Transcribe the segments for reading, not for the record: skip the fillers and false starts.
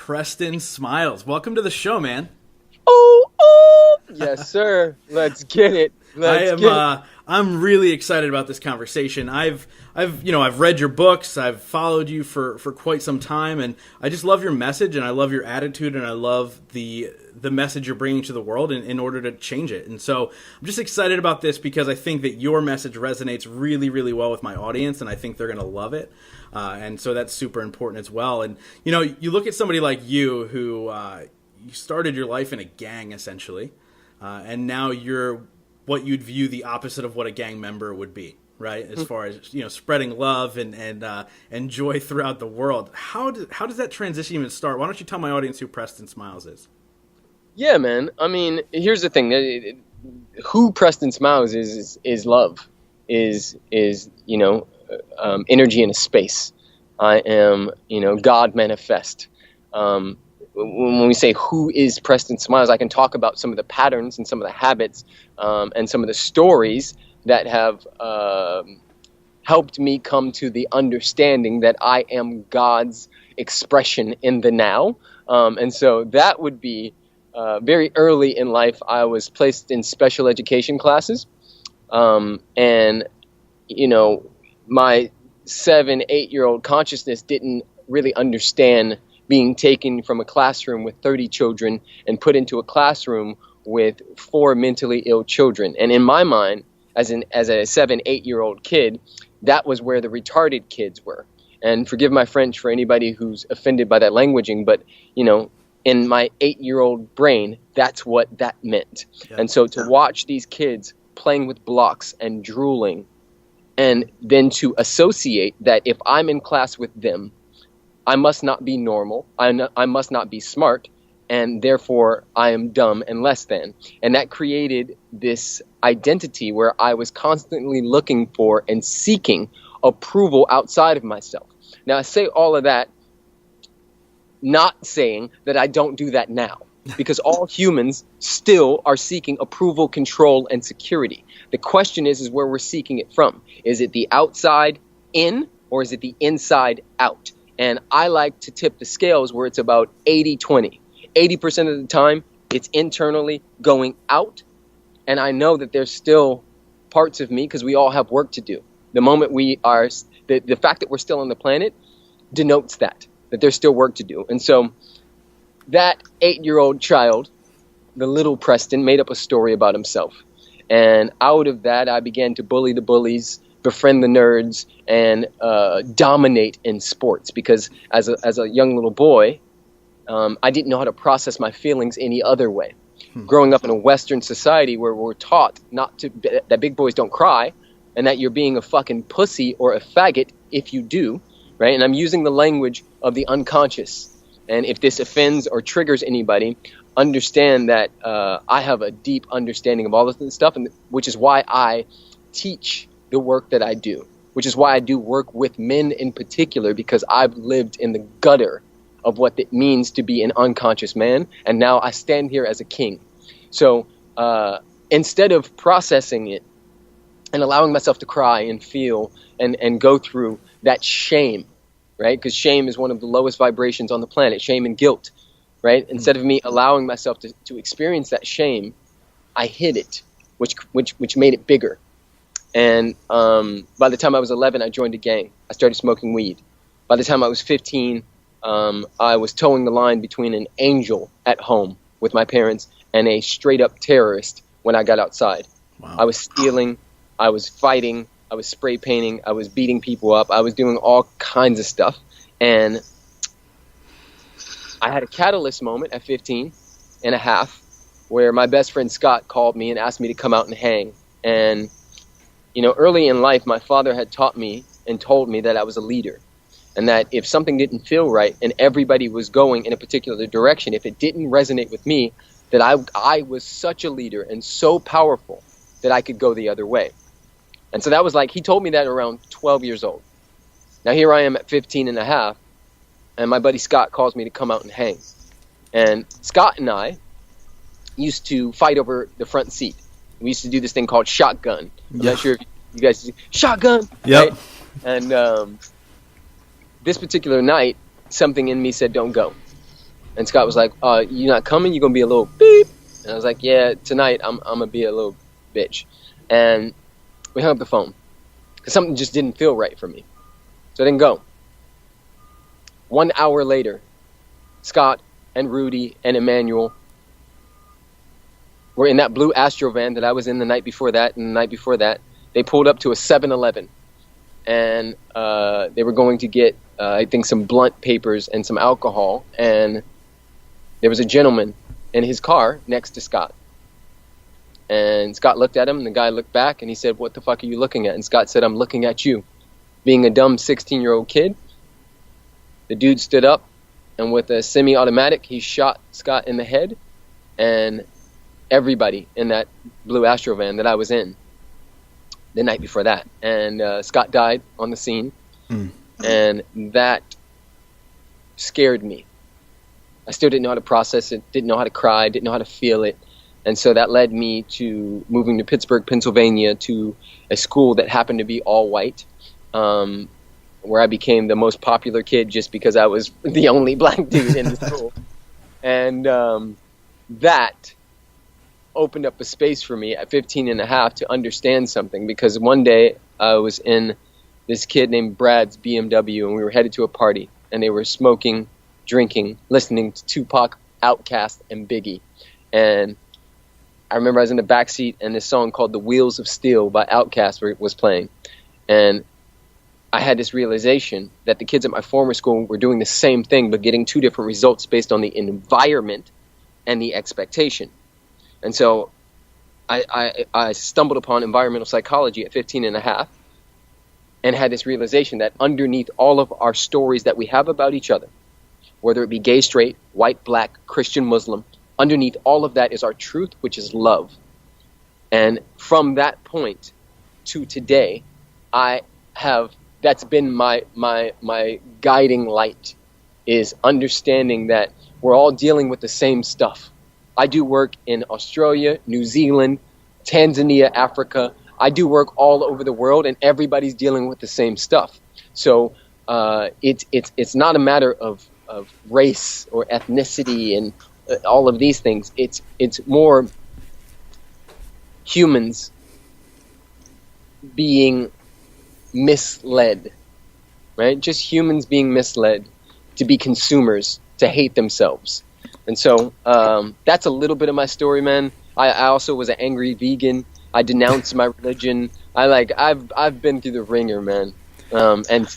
Preston Smiles. Welcome to the show, man. Oh, yes, sir. Let's get it. I'm really excited about this conversation. I've read your books. I've followed you for quite some time, and I just love your message, and I love your attitude, and I love the message you're bringing to the world in order to change it. And so I'm just excited about this because I think that your message resonates really, really well with my audience, and I think they're going to love it. And so that's super important as well. And, you look at somebody like you who you started your life in a gang, essentially, and now you're what you'd view the opposite of what a gang member would be, right? As far as, spreading love and joy throughout the world. How does that transition even start? Why don't you tell my audience who Preston Smiles is? Yeah, man. I mean, here's the thing. Who Preston Smiles is love, is energy in a space. I am, God manifest. When we say who is Preston Smiles, I can talk about some of the patterns and some of the habits and some of the stories that have helped me come to the understanding that I am God's expression in the now. And so that would be very early in life. I was placed in special education classes. And, my 7-8-year-old consciousness didn't really understand being taken from a classroom with 30 children and put into a classroom with 4 mentally ill children. And in my mind, as a 7-8-year-old kid, that was where the retarded kids were. And forgive my French for anybody who's offended by that languaging, but, in my 8-year-old brain, that's what that meant. Yeah. And so to watch these kids playing with blocks and drooling, and then to associate that if I'm in class with them, I must not be normal, I must not be smart, and therefore I am dumb and less than. And that created this identity where I was constantly looking for and seeking approval outside of myself. Now, I say all of that not saying that I don't do that now, because all humans still are seeking approval, control, and security. The question is where we're seeking it from. Is it the outside in, or is it the inside out? And I like to tip the scales where it's about 80-20. 80% of the time, it's internally going out. And I know that there's still parts of me, because we all have work to do. The moment we are, the fact that we're still on the planet denotes that there's still work to do. And so that 8-year-old child, the little Preston, made up a story about himself. And out of that, I began to bully the bullies, befriend the nerds, and dominate in sports. Because as a young little boy, I didn't know how to process my feelings any other way. Growing up in a Western society where we're taught that big boys don't cry, and that you're being a fucking pussy or a faggot if you do, right? And I'm using the language of the unconscious. And if this offends or triggers anybody, understand that I have a deep understanding of all this stuff, and which is why I teach the work that I do, which is why I do work with men in particular, because I've lived in the gutter of what it means to be an unconscious man, and now I stand here as a king. So instead of processing it and allowing myself to cry and feel and go through that shame, right? Because shame is one of the lowest vibrations on the planet, shame and guilt, right? Instead of me allowing myself to experience that shame, I hid it, which made it bigger. And by the time I was 11, I joined a gang. I started smoking weed. By the time I was 15, I was towing the line between an angel at home with my parents and a straight-up terrorist when I got outside. Wow. I was stealing, I was fighting, I was spray painting, I was beating people up, I was doing all kinds of stuff. And I had a catalyst moment at 15 and a half where my best friend Scott called me and asked me to come out and hang. And, early in life, my father had taught me and told me that I was a leader. And that if something didn't feel right and everybody was going in a particular direction, if it didn't resonate with me, that I was such a leader and so powerful that I could go the other way. And so that was he told me that around 12 years old. Now here I am at 15 and a half, and my buddy Scott calls me to come out and hang. And Scott and I used to fight over the front seat. We used to do this thing called shotgun. I'm not sure if you guys see shotgun. Yep. Right? And this particular night, something in me said, don't go. And Scott was like, you not coming? You gonna be a little beep? And I was like, yeah, tonight I'm gonna be a little bitch. And we hung up the phone because something just didn't feel right for me. So I didn't go. 1 hour later, Scott and Rudy and Emmanuel were in that blue Astro van that I was in the night before that, and the night before that. They pulled up to a 7-Eleven, and they were going to get, I think, some blunt papers and some alcohol, and there was a gentleman in his car next to Scott. And Scott looked at him, and the guy looked back, and he said, "What the fuck are you looking at?" And Scott said, "I'm looking at you." Being a dumb 16-year-old kid, the dude stood up, and with a semi-automatic, he shot Scott in the head, and everybody in that blue Astro van that I was in the night before that. And Scott died on the scene, and that scared me. I still didn't know how to process it, didn't know how to cry, didn't know how to feel it. And so that led me to moving to Pittsburgh, Pennsylvania, to a school that happened to be all white, where I became the most popular kid just because I was the only black dude in the school. And that opened up a space for me at 15 and a half to understand something, because one day I was in this kid named Brad's BMW, and we were headed to a party, and they were smoking, drinking, listening to Tupac, Outkast, and Biggie. And I remember I was in the backseat, and this song called The Wheels of Steel by Outkast was playing. And I had this realization that the kids at my former school were doing the same thing, but getting two different results based on the environment and the expectation. And so I stumbled upon environmental psychology at 15 and a half, and had this realization that underneath all of our stories that we have about each other, whether it be gay, straight, white, black, Christian, Muslim, underneath all of that is our truth, which is love. And from that point to today, that's been my guiding light, is understanding that we're all dealing with the same stuff. I do work in Australia, New Zealand, Tanzania, Africa. I do work all over the world, and everybody's dealing with the same stuff. So it's not a matter of race or ethnicity and all of these things. It's more humans being misled, right? Just humans being misled to be consumers, to hate themselves. And so that's a little bit of my story, man. I also was an angry vegan. I denounced my religion. I've been through the ringer, man. And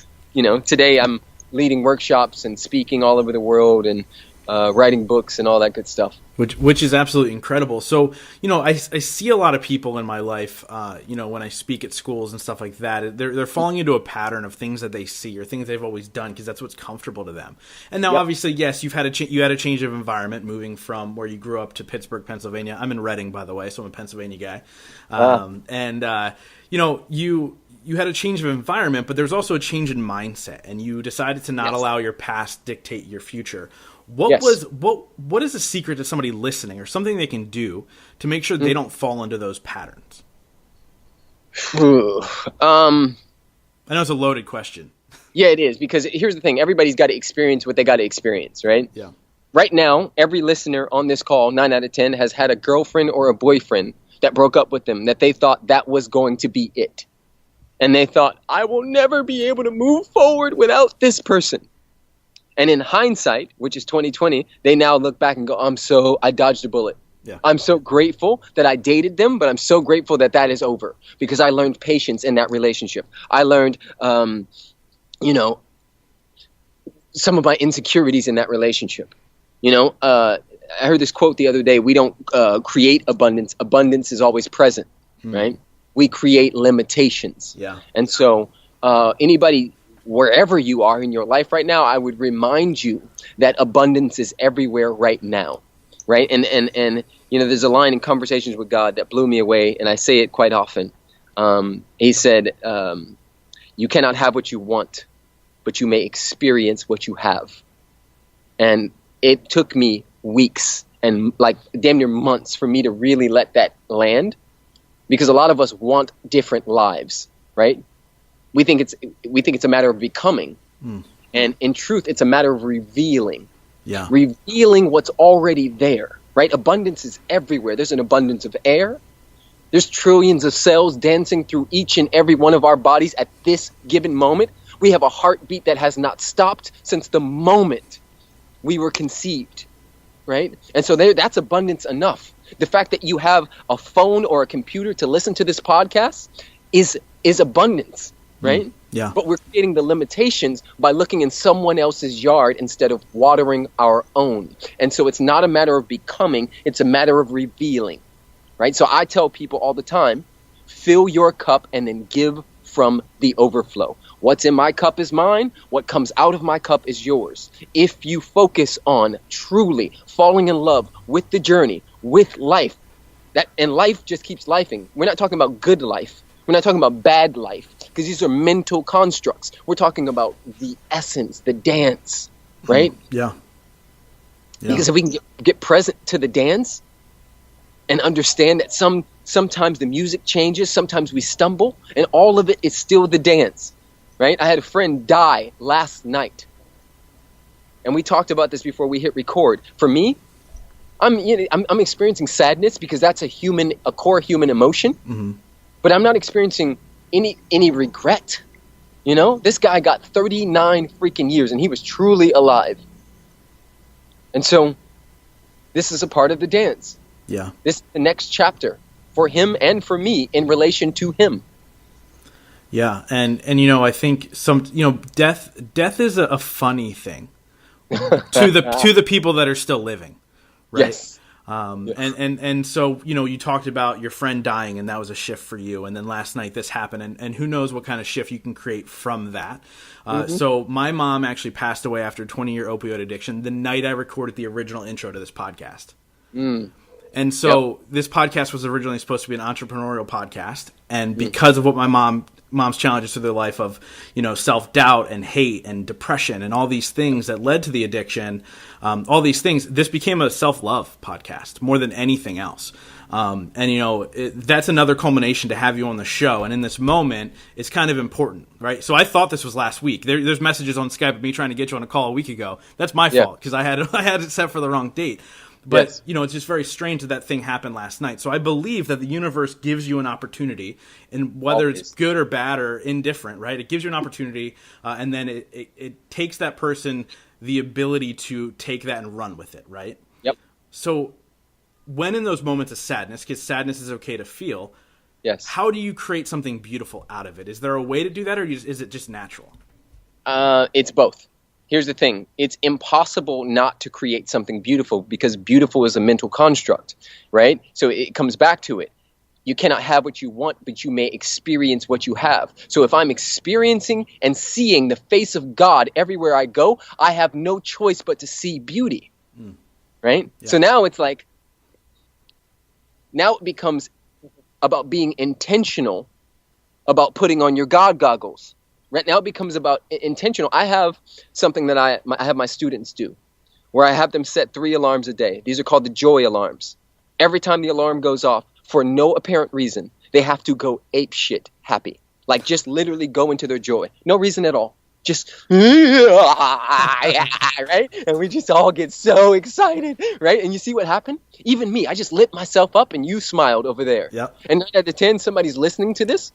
today I'm leading workshops and speaking all over the world, and writing books and all that good stuff. Which is absolutely incredible. So, I see a lot of people in my life, when I speak at schools and stuff like that, they're falling into a pattern of things that they see or things they've always done because that's what's comfortable to them. And now, Obviously, yes, you had a change of environment moving from where you grew up to Pittsburgh, Pennsylvania. I'm in Reading, by the way, so I'm a Pennsylvania guy. You had a change of environment, but there's also a change in mindset, and you decided to not allow your past dictate your future. What is a secret to somebody listening, or something they can do to make sure they don't fall into those patterns? I know it's a loaded question. Yeah, it is, because here's the thing. Everybody's got to experience what they got to experience, right? Yeah. Right now, every listener on this call, 9 out of 10, has had a girlfriend or a boyfriend that broke up with them, that they thought that was going to be it. And they thought, I will never be able to move forward without this person. And in hindsight, which is 2020, they now look back and go, I dodged a bullet. Yeah. I'm so grateful that I dated them, but I'm so grateful that is over, because I learned patience in that relationship. I learned, some of my insecurities in that relationship. I heard this quote the other day: we don't create abundance. Abundance is always present, right? We create limitations. Yeah. And so anybody, wherever you are in your life right now, I would remind you that abundance is everywhere right now, right? And there's a line in Conversations with God that blew me away, and I say it quite often. He said, you cannot have what you want, but you may experience what you have. And it took me weeks and damn near months for me to really let that land, because a lot of us want different lives, right? We think it's a matter of becoming, and in truth, it's a matter of revealing. Yeah. Revealing what's already there, right? Abundance is everywhere. There's an abundance of air. There's trillions of cells dancing through each and every one of our bodies at this given moment. We have a heartbeat that has not stopped since the moment we were conceived, right? And so that's abundance enough. The fact that you have a phone or a computer to listen to this podcast is abundance, right? Yeah. But we're creating the limitations by looking in someone else's yard instead of watering our own. And so it's not a matter of becoming, it's a matter of revealing, right? So I tell people all the time, fill your cup and then give from the overflow. What's in my cup is mine. What comes out of my cup is yours. If you focus on truly falling in love with the journey, with life, and life just keeps lifing. We're not talking about good life. We're not talking about bad life, because these are mental constructs. We're talking about the essence, the dance, right? Yeah. Because if we can get present to the dance and understand that sometimes the music changes, sometimes we stumble, and all of it is still the dance, right? I had a friend die last night, and we talked about this before we hit record. For me, I'm experiencing sadness because that's a core human emotion, but I'm not experiencing any regret. You know, this guy got 39 freaking years, and he was truly alive. And so, this is a part of the dance. Yeah. This is the next chapter for him and for me in relation to him. Yeah, and I think death is a funny thing to the people that are still living, right? Yes. And so you talked about your friend dying, and that was a shift for you, and then last night this happened, and who knows what kind of shift you can create from that. So my mom actually passed away after a 20-year opioid addiction the night I recorded the original intro to this podcast. And so this podcast was originally supposed to be an entrepreneurial podcast, and because of what my mom's challenges through their life of, self-doubt and hate and depression and all these things that led to the addiction, all these things, this became a self-love podcast more than anything else. That's another culmination to have you on the show. And in this moment, it's kind of important, right? So I thought this was last week. There's messages on Skype of me trying to get you on a call a week ago. That's my fault, because I had it set for the wrong date. But, it's just very strange that thing happened last night. So I believe that the universe gives you an opportunity, and whether it's good or bad or indifferent, right? It gives you an opportunity, and then it takes that person the ability to take that and run with it, right? Yep. So when in those moments of sadness, because sadness is okay to feel, how do you create something beautiful out of it? Is there a way to do that, or is it just natural? It's both. Here's the thing. It's impossible not to create something beautiful, because beautiful is a mental construct, right? So it comes back to it. You cannot have what you want, but you may experience what you have. So if I'm experiencing and seeing the face of God everywhere I go, I have no choice but to see beauty, right? Yeah. So now it's like, now it becomes about being intentional about putting on your God goggles. Right now it becomes about intentional. I have something that I have my students do, where I have them set 3 alarms a day. These are called the joy alarms. Every time the alarm goes off, for no apparent reason, they have to go apeshit happy. Like, just literally go into their joy. No reason at all. Just, right? And we just all get so excited, right? And you see what happened? Even me, I just lit myself up, and you smiled over there. Yep. And 9 out of 10, somebody's listening to this,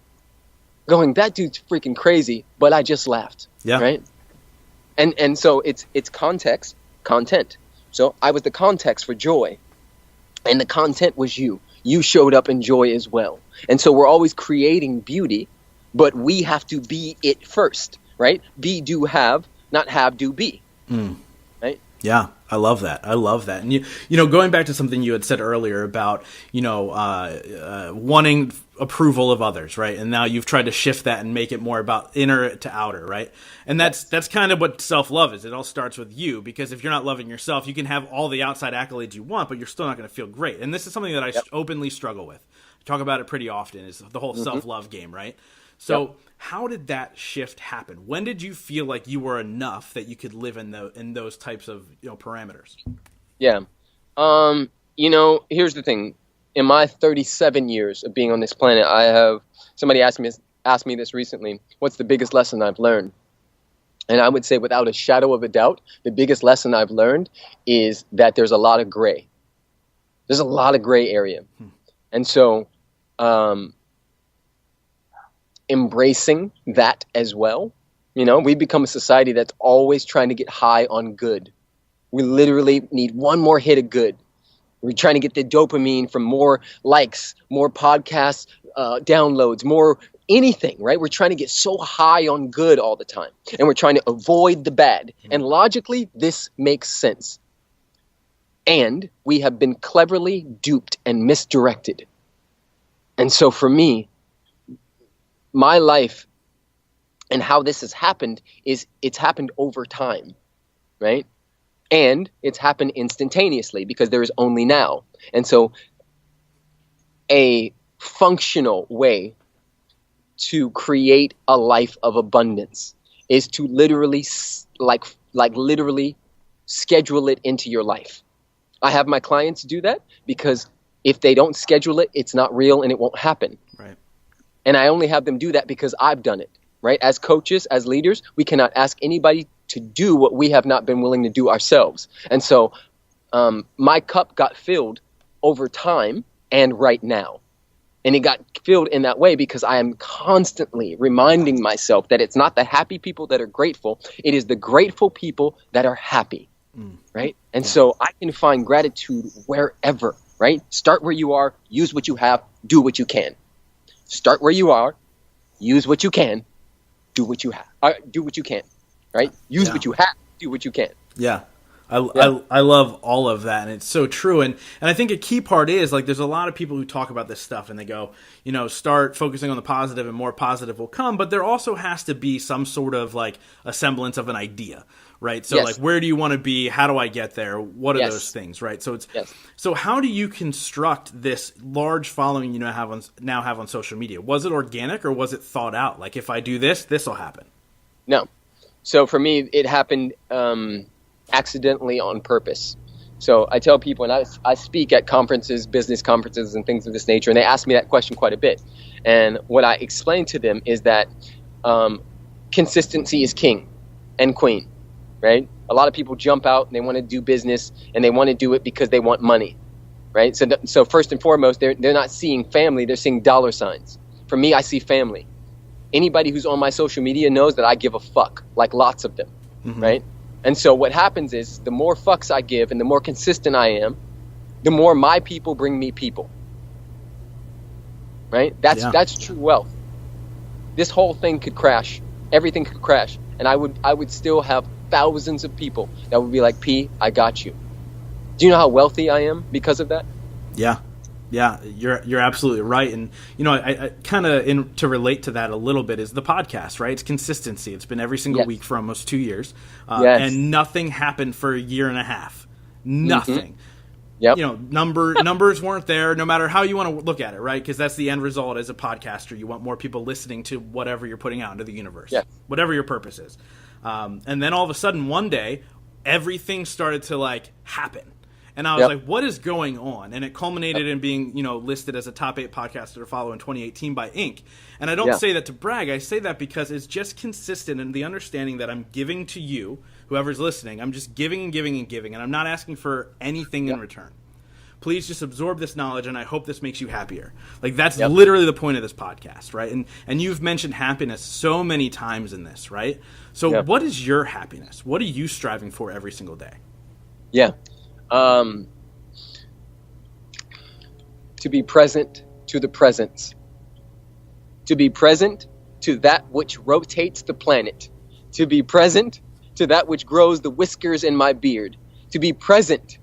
going, that dude's freaking crazy, but I just laughed. Yeah. Right? And so it's context, content. So I was the context for joy, and the content was you. You showed up in joy as well. And so we're always creating beauty, but we have to be it first, right? Be, do, have, not have, do, be. Right? Yeah, I love that. And going back to something you had said earlier about, wanting approval of others, right? And now you've tried to shift that and make it more about inner to outer, right? And that's kind of what self-love is. It all starts with you, because if you're not loving yourself, you can have all the outside accolades you want, but you're still not going to feel great. And this is something that I openly struggle with. I talk about it pretty often, is the whole self-love game, right? So how did that shift happen? When did you feel like you were enough that you could live in those types of parameters? Yeah. Here's the thing. In my 37 years of being on this planet, somebody asked me this recently, what's the biggest lesson I've learned? And I would say without a shadow of a doubt, the biggest lesson I've learned is that there's a lot of gray. There's a lot of gray area. And so embracing that as well. You know, we've become a society that's always trying to get high on good. We literally need one more hit of good. We're trying to get the dopamine from more likes, more podcast downloads, more anything, right? We're trying to get so high on good all the time, and we're trying to avoid the bad. And logically, this makes sense. And we have been cleverly duped and misdirected. And so for me, my life and how this has happened is it's happened over time, right? And it's happened instantaneously because there is only now. And so a functional way to create a life of abundance is to literally literally schedule it into your life. I have my clients do that because if they don't schedule it, it's not real and it won't happen. Right. And I only have them do that because I've done it, right? As coaches, as leaders, we cannot ask anybody to do what we have not been willing to do ourselves. And so my cup got filled over time and right now. And it got filled in that way because I am constantly reminding myself that it's not the happy people that are grateful. It is the grateful people that are happy, right? And so I can find gratitude wherever, right? Start where you are, use what you have, do what you can. Start where you are, use what you can, do what you have. Do what you can, right? Use what you have, do what you can. Yeah. I love all of that, and it's so true. And I think a key part is, like, there's a lot of people who talk about this stuff, and they go, you know, start focusing on the positive and more positive will come. But there also has to be some sort of, like, a semblance of an idea, right? So, like, where do you want to be? How do I get there? What are those things, right? So so how do you construct this large following you now have on social media? Was it organic or was it thought out? Like, if I do this, this will happen. No. So for me, it happened accidentally on purpose. So I tell people, and I speak at conferences, business conferences and things of this nature, and they ask me that question quite a bit. And what I explain to them is that consistency is king and queen, right? A lot of people jump out and they want to do business and they want to do it because they want money, right? So first and foremost, they're not seeing family, they're seeing dollar signs. For me, I see family. Anybody who's on my social media knows that I give a fuck, like lots of them, right? And so what happens is the more fucks I give and the more consistent I am, the more my people bring me people. Right? That's true wealth. This whole thing could crash. Everything could crash. And I would still have thousands of people that would be like, P, I got you. Do you know how wealthy I am because of that? Yeah. Yeah, you're absolutely right. And, you know, I kind of, to relate to that a little bit, is the podcast, right? It's consistency. It's been every single week for almost 2 years. And nothing happened for a year and a half. Nothing. You know, numbers weren't there, no matter how you want to look at it, right? Because that's the end result as a podcaster. You want more people listening to whatever you're putting out into the universe, whatever your purpose is. And then all of a sudden, one day, everything started to, like, happen. And I was like, what is going on? And it culminated in being, you know, listed as a top 8 podcaster to follow in 2018 by Inc. And I don't say that to brag. I say that because it's just consistent in the understanding that I'm giving to you, whoever's listening. I'm just giving and giving and giving, and I'm not asking for anything in return. Please just absorb this knowledge, and I hope this makes you happier. Like, that's literally the point of this podcast, right? And you've mentioned happiness so many times in this, right? So what is your happiness? What are you striving for every single day? Yeah. To be present to the presence, to be present to that which rotates the planet, to be present to that which grows the whiskers in my beard, to be present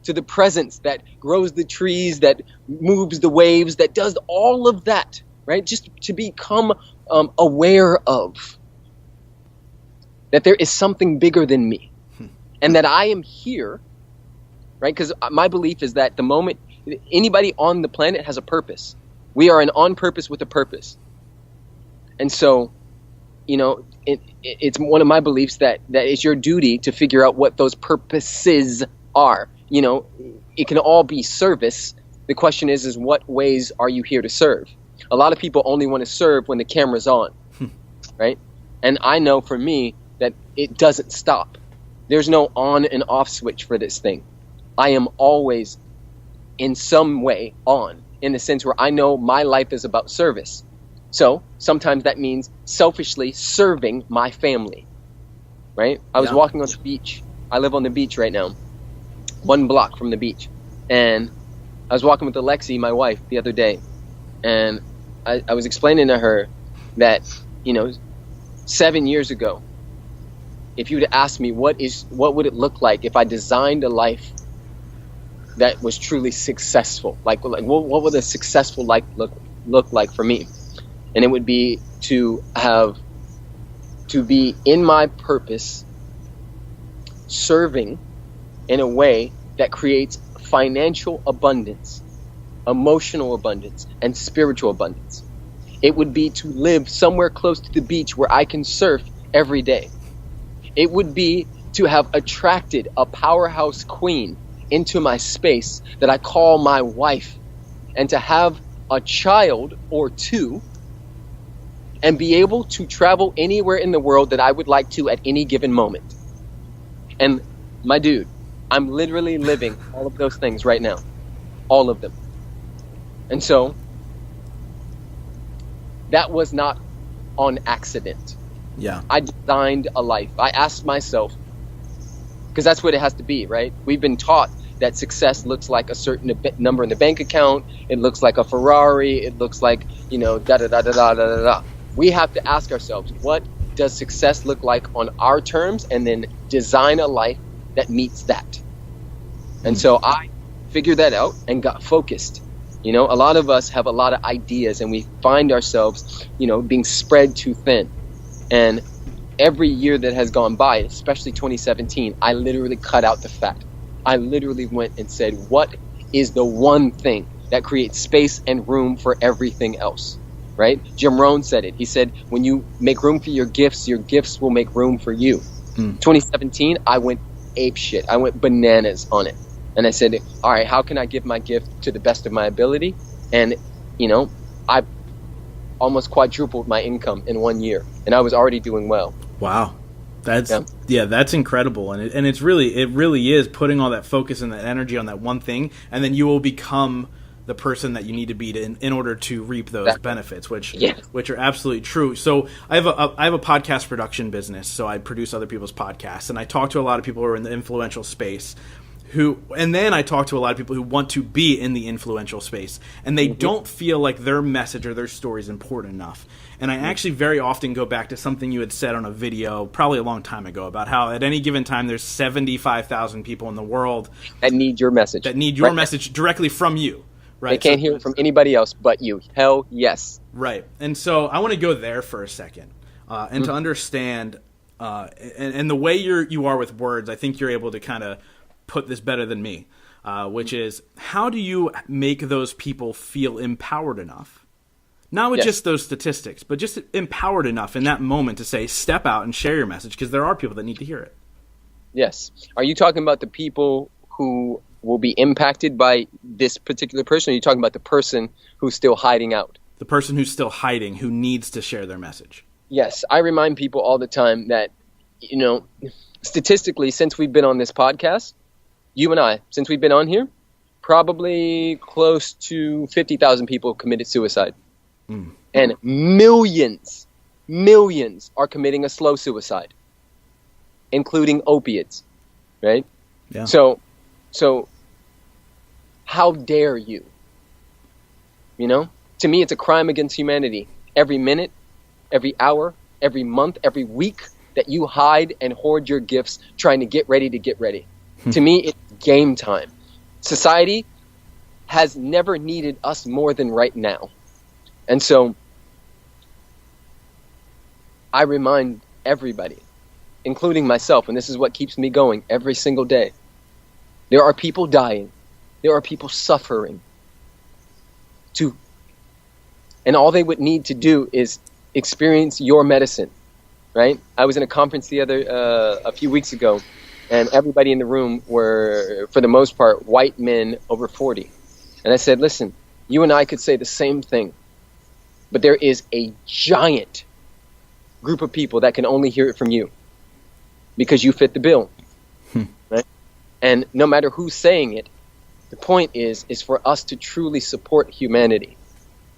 to the presence that grows the trees, that moves the waves, that does all of that, right? Just to become aware of that there is something bigger than me and that I am here. Right? Because my belief is that the moment anybody on the planet has a purpose, we are on purpose with a purpose. And so, you know, it's one of my beliefs that it's your duty to figure out what those purposes are. You know, it can all be service. The question is what ways are you here to serve? A lot of people only want to serve when the camera's on, right? And I know for me that it doesn't stop. There's no on and off switch for this thing. I am always in some way on, in the sense where I know my life is about service. So sometimes that means selfishly serving my family, right? I was walking on the beach. I live on the beach right now, 1 block from the beach. And I was walking with Alexi, my wife, the other day. And I was explaining to her that, 7 years ago, if you would have asked me what would it look like if I designed a life that was truly successful, like what would a successful life look like for me? And it would be to be in my purpose, serving in a way that creates financial abundance, emotional abundance, and spiritual abundance. It would be to live somewhere close to the beach where I can surf every day. It would be to have attracted a powerhouse queen into my space that I call my wife, and to have a child or two, and be able to travel anywhere in the world that I would like to at any given moment. And my dude, I'm literally living all of those things right now. All of them. And so, that was not on accident. Yeah. I designed a life. I asked myself, because that's what it has to be, right? We've been taught that success looks like a certain number in the bank account. It looks like a Ferrari. It looks like, da-da-da-da-da-da-da-da. We have to ask ourselves, what does success look like on our terms? And then design a life that meets that. And so I figured that out and got focused. A lot of us have a lot of ideas, and we find ourselves, being spread too thin. And every year that has gone by, especially 2017, I literally cut out the fat. I literally went and said, what is the one thing that creates space and room for everything else, right? Jim Rohn said it. He said, when you make room for your gifts will make room for you. 2017, I went ape shit. I went bananas on it. And I said, all right, how can I give my gift to the best of my ability? And, I almost quadrupled my income in 1 year, and I was already doing well. Wow. That's incredible. And it really is putting all that focus and that energy on that one thing, and then you will become the person that you need to be in order to reap those benefits, which are absolutely true. So I have a podcast production business, so I produce other people's podcasts, and I talk to a lot of people who are in the influential space, and then I talk to a lot of people who want to be in the influential space, and they don't feel like their message or their story is important enough. And I actually very often go back to something you had said on a video probably a long time ago about how at any given time there's 75,000 people in the world that need your message. Message directly from you. Right? They can't hear it from anybody else but you. Hell yes. Right. And so I want to go there for a second and to understand and the way you are with words, I think you're able to kind of put this better than me, which is, how do you make those people feel empowered enough? Not with just those statistics, but just empowered enough in that moment to say, step out and share your message, because there are people that need to hear it. Yes. Are you talking about the people who will be impacted by this particular person, or are you talking about the person who's still hiding out? The person who's still hiding, who needs to share their message. Yes. I remind people all the time that, statistically, since we've been on this podcast, you and I, since we've been on here, probably close to 50,000 people have committed suicide. And millions are committing a slow suicide, including opiates, right? Yeah. So how dare you? To me, it's a crime against humanity. Every minute, every hour, every month, every week that you hide and hoard your gifts trying to get ready to get ready. To me, it's game time. Society has never needed us more than right now. And so I remind everybody, including myself, and this is what keeps me going every single day. There are people dying. There are people suffering. And all they would need to do is experience your medicine, right? I was in a conference a few weeks ago, and everybody in the room were, for the most part, white men over 40. And I said, listen, you and I could say the same thing, but there is a giant group of people that can only hear it from you. because you fit the bill. Right? And no matter who's saying it, the point is for us to truly support humanity.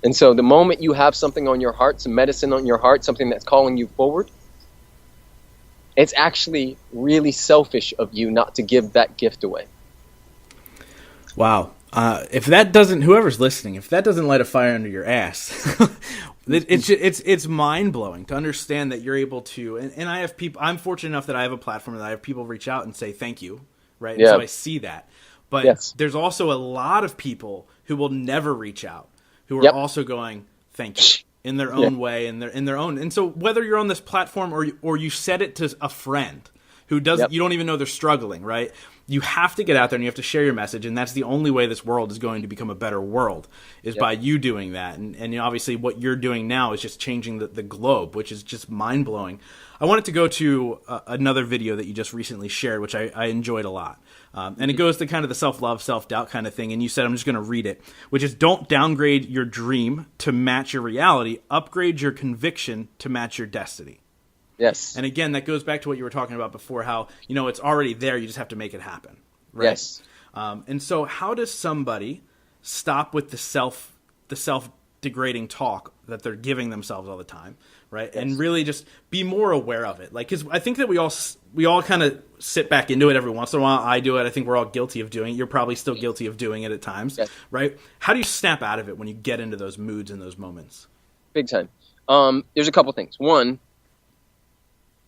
And so the moment you have something on your heart, some medicine on your heart, something that's calling you forward, it's actually really selfish of you not to give that gift away. Wow. If that doesn't, whoever's listening, if that doesn't light a fire under your ass, it's mind blowing to understand that you're able to. And I have people. I'm fortunate enough that I have a platform that I have people reach out and say thank you, right? Yeah. So I see that. But there's also a lot of people who will never reach out, who are also going thank you in their own way, in their own. And so whether you're on this platform or you said it to a friend who doesn't, you don't even know they're struggling, right? You have to get out there and you have to share your message, and that's the only way this world is going to become a better world is by you doing that. And you know, obviously what you're doing now is just changing the globe, which is just mind-blowing. I wanted to go to another video that you just recently shared, which I enjoyed a lot. And it goes to kind of the self-love, self-doubt kind of thing. And you said, I'm just going to read it, which is don't downgrade your dream to match your reality. Upgrade your conviction to match your destiny. Yes. And again, that goes back to what you were talking about before, how, you know, it's already there. You just have to make it happen. Right? Yes. And so how does somebody stop with the self-degrading talk that they're giving themselves all the time, right? Yes. And really just be more aware of it. Like, because I think that we all kind of sit back into it every once in a while. I do it. I think we're all guilty of doing it. You're probably still guilty of doing it at times, right? How do you snap out of it when you get into those moods and those moments? Big time. There's a couple things. One,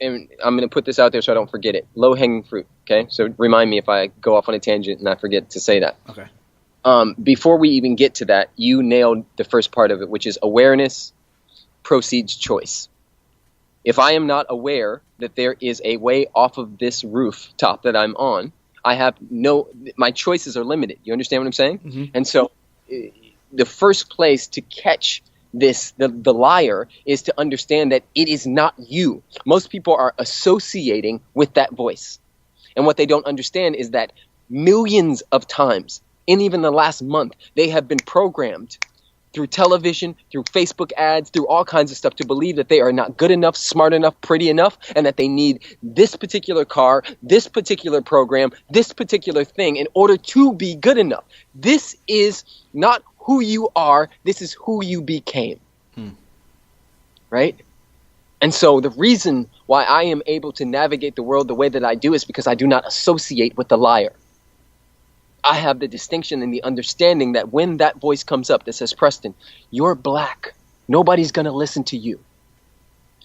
and I'm going to put this out there so I don't forget it. Low-hanging fruit, okay? So remind me if I go off on a tangent and I forget to say that. Okay. Before we even get to that, you nailed the first part of it, which is awareness precedes choice. If I am not aware that there is a way off of this rooftop that I'm on, my choices are limited. You understand what I'm saying? Mm-hmm. And so the first place to catch the liar is to understand that it is not you. Most people are associating with that voice. And what they don't understand is that millions of times, in even the last month, they have been programmed through television, through Facebook ads, through all kinds of stuff to believe that they are not good enough, smart enough, pretty enough, and that they need this particular car, this particular program, this particular thing in order to be good enough. This is not who you are, this is who you became. Right? And so the reason why I am able to navigate the world the way that I do is because I do not associate with the liar. I have the distinction and the understanding that when that voice comes up that says, Preston, you're black. Nobody's going to listen to you.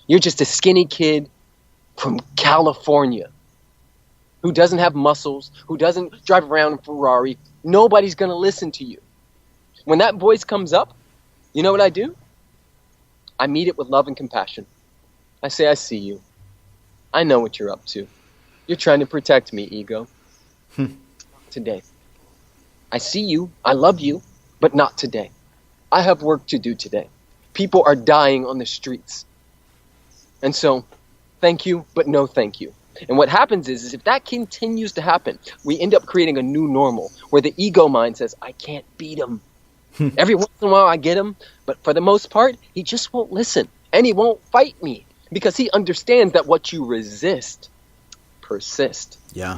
You're just a skinny kid from California who doesn't have muscles, who doesn't drive around in a Ferrari. Nobody's going to listen to you. When that voice comes up, you know what I do? I meet it with love and compassion. I say, I see you. I know what you're up to. You're trying to protect me, ego. Today. I see you. I love you, but not today. I have work to do today. People are dying on the streets. And so, thank you, but no thank you. And what happens is if that continues to happen, we end up creating a new normal where the ego mind says, I can't beat him. Every once in a while I get him, but for the most part, he just won't listen. And he won't fight me because he understands that what you resist persists. Yeah.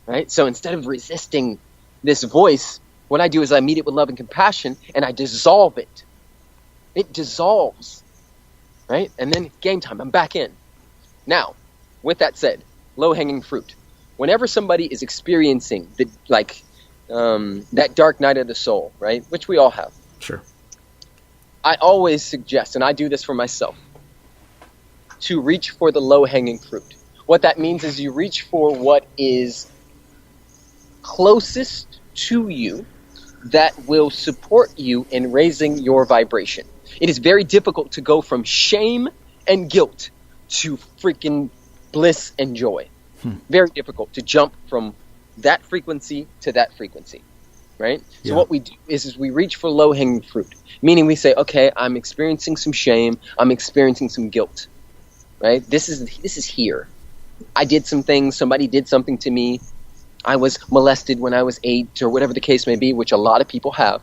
Right? So instead of resisting this voice, what I do is I meet it with love and compassion and I dissolve it. It dissolves. Right? And then game time, I'm back in. Now, with that said, low-hanging fruit. Whenever somebody is experiencing that dark night of the soul, right, which we all have. Sure. I always suggest, and I do this for myself, to reach for the low-hanging fruit. What that means is you reach for what is closest to you that will support you in raising your vibration. It is very difficult to go from shame and guilt to freaking bliss and joy. Very difficult to jump from that frequency to that frequency, right? So what we do is we reach for low-hanging fruit, meaning we say, okay, I'm experiencing some shame, I'm experiencing some guilt, right? This is here. I did some things, somebody did something to me, I was molested when I was 8 or whatever the case may be, which a lot of people have.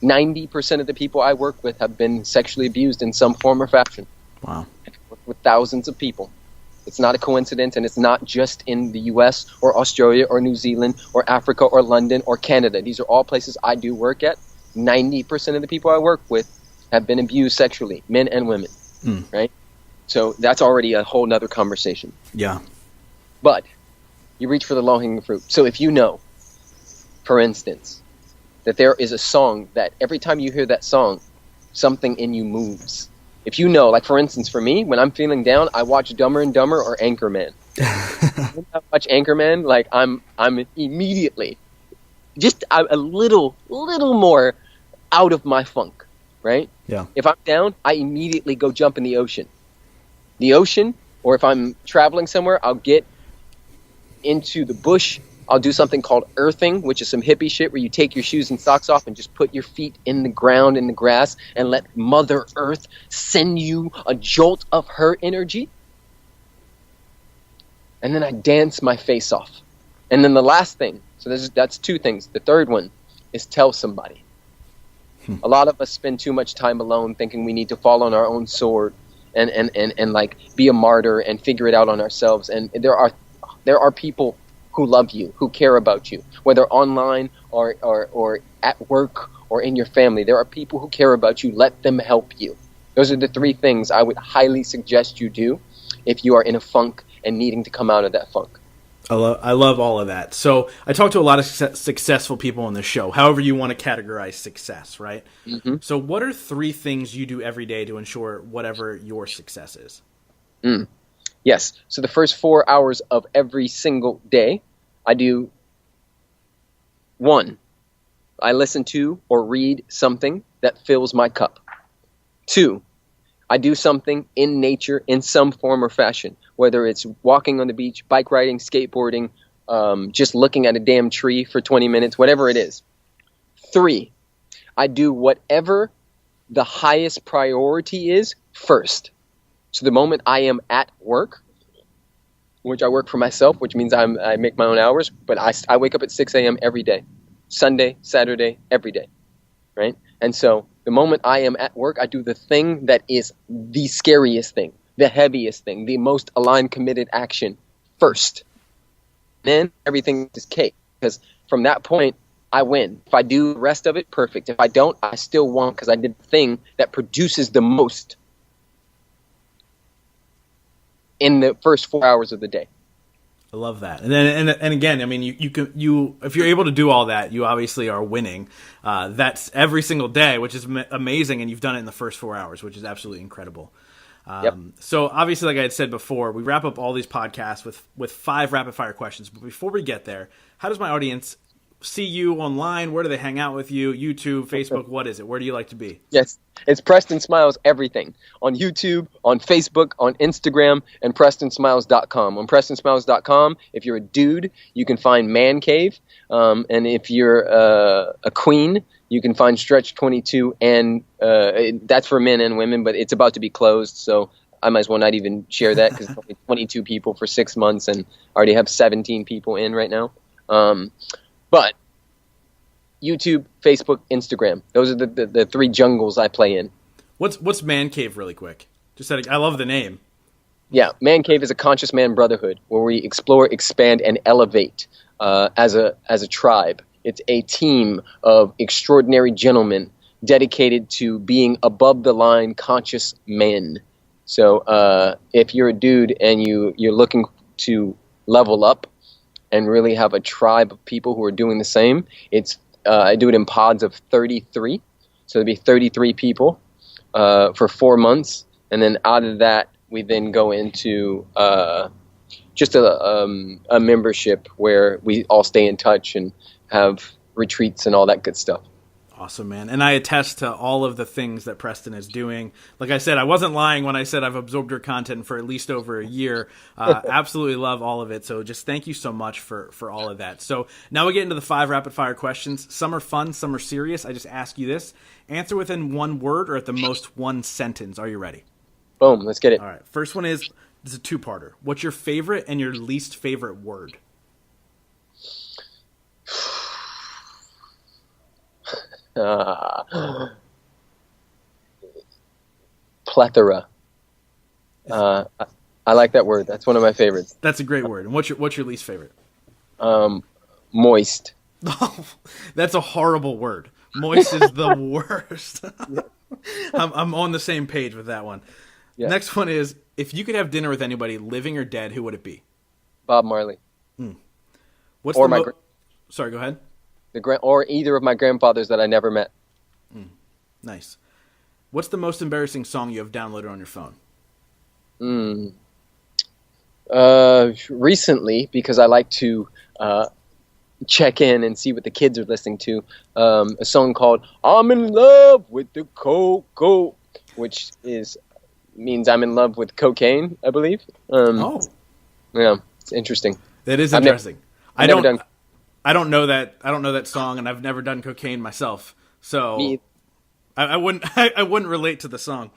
90% of the people I work with have been sexually abused in some form or fashion. Wow. I work with thousands of people. It's not a coincidence, and it's not just in the US or Australia or New Zealand or Africa or London or Canada. These are all places I do work at. 90% of the people I work with have been abused sexually, men and women, right? So that's already a whole nother conversation. Yeah. But you reach for the low-hanging fruit. So if you know, for instance, that there is a song that every time you hear that song, something in you moves. If you know, like for instance, for me, when I'm feeling down, I watch Dumber and Dumber or Anchorman. When I watch Anchorman, like I'm immediately just a little more out of my funk, right? Yeah. If I'm down, I immediately go jump in the ocean. The ocean, or if I'm traveling somewhere, I'll get into the bush. I'll do something called earthing, which is some hippie shit where you take your shoes and socks off and just put your feet in the ground, in the grass, and let Mother Earth send you a jolt of her energy. And then I dance my face off. And then the last thing, so that's two things. The third one is tell somebody. A lot of us spend too much time alone thinking we need to fall on our own sword and like be a martyr and figure it out on ourselves. And there are people who love you, who care about you, whether online or at work or in your family. There are people who care about you. Let them help you. Those are the three things I would highly suggest you do if you are in a funk and needing to come out of that funk. I love all of that. So I talk to a lot of successful people on the show, however you want to categorize success, right? Mm-hmm. So what are three things you do every day to ensure whatever your success is? Yes. So the first 4 hours of every single day, I do 1, I listen to or read something that fills my cup. 2, I do something in nature in some form or fashion, whether it's walking on the beach, bike riding, skateboarding, just looking at a damn tree for 20 minutes, whatever it is. 3, I do whatever the highest priority is first. So the moment I am at work, which I work for myself, which means I make my own hours, but I wake up at 6 a.m. every day, Sunday, Saturday, every day, right? And so the moment I am at work, I do the thing that is the scariest thing, the heaviest thing, the most aligned, committed action first. Then everything is cake, because from that point, I win. If I do the rest of it, perfect. If I don't, I still won because I did the thing that produces the most in the first 4 hours of the day. I love that. And then, and again, I mean, you if you're able to do all that, you obviously are winning. That's every single day, which is amazing. And you've done it in the first 4 hours, which is absolutely incredible. Yep. So obviously, like I had said before, we wrap up all these podcasts with 5 rapid fire questions. But before we get there, how does my audience see you online? Where do they hang out with you? YouTube, Facebook, what is it? Where do you like to be? Yes, it's Preston Smiles everything. On YouTube, on Facebook, on Instagram, and PrestonSmiles.com. On PrestonSmiles.com, if you're a dude, you can find Man Cave. And if you're a queen, you can find Stretch 22. And that's for men and women, but it's about to be closed, so I might as well not even share that because it's only 22 people for 6 months, and I already have 17 people in right now. But YouTube, Facebook, Instagram, those are the 3 jungles I play in. What's Man Cave really quick? Just said, I love the name. Yeah, Man Cave is a conscious man brotherhood where we explore, expand, and elevate as a tribe. It's a team of extraordinary gentlemen dedicated to being above the line conscious men. So if you're a dude and you're looking to level up and really have a tribe of people who are doing the same, I do it in pods of 33. So there'd be 33 people for 4 months, and then out of that, we then go into just a membership where we all stay in touch and have retreats and all that good stuff. Awesome, man. And I attest to all of the things that Preston is doing. Like I said, I wasn't lying when I said I've absorbed your content for at least over a year. Absolutely love all of it. So just thank you so much for all of that. So now we get into the 5 rapid fire questions. Some are fun, some are serious. I just ask you this. Answer within 1 word or at the most 1 sentence. Are you ready? Boom, let's get it. All right. First one is, this is a 2-parter. What's your favorite and your least favorite word? Plethora. I I like that word. That's one of my favorites. That's a great word. And what's your least favorite? Moist. That's a horrible word. Moist is the worst. I'm on the same page with that one. Yeah. Next one is, if you could have dinner with anybody, living or dead, who would it be? Bob Marley. What's Sorry, go ahead. Or either of my grandfathers that I never met. Nice. What's the most embarrassing song you have downloaded on your phone? Recently, because I like to check in and see what the kids are listening to, a song called "I'm in Love with the Coco," which means I'm in love with cocaine, I believe. Yeah, it's interesting. That is interesting. I don't know that song, and I've never done cocaine myself, so I wouldn't relate to the song.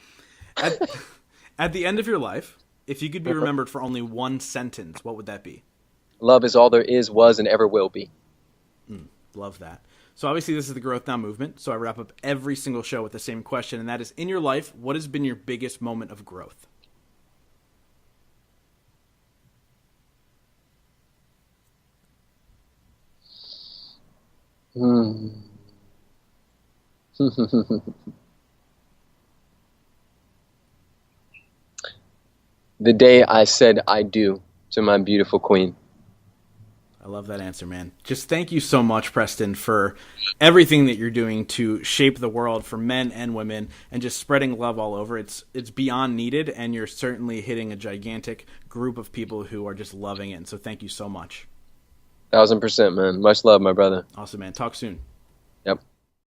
At the end of your life, if you could be remembered for only one sentence, what would that be? Love is all there is, was, and ever will be. Love that. So obviously this is the Growth Now movement, so I wrap up every single show with the same question, and that is, in your life, what has been your biggest moment of growth? The day I said I do to my beautiful queen. I love that answer, man. Just thank you so much, Preston, for everything that you're doing to shape the world for men and women and just spreading love all over. It's beyond needed, and you're certainly hitting a gigantic group of people who are just loving it. And so thank you so much. 1000%, man. Much love, my brother. Awesome, man. Talk soon.